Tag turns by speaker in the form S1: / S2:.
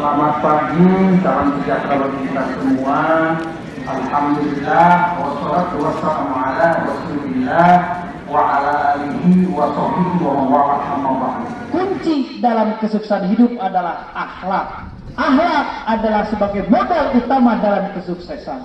S1: Selamat pagi, salam sejahtera bagi kita semua. Alhamdulillah, wassalatu wassalamu ala Rasulillah wa ala alihi wa sahbihi wa mawala amma ba'd. Kunci dalam kesuksesan hidup adalah akhlak. Akhlak adalah sebagai modal utama dalam kesuksesan.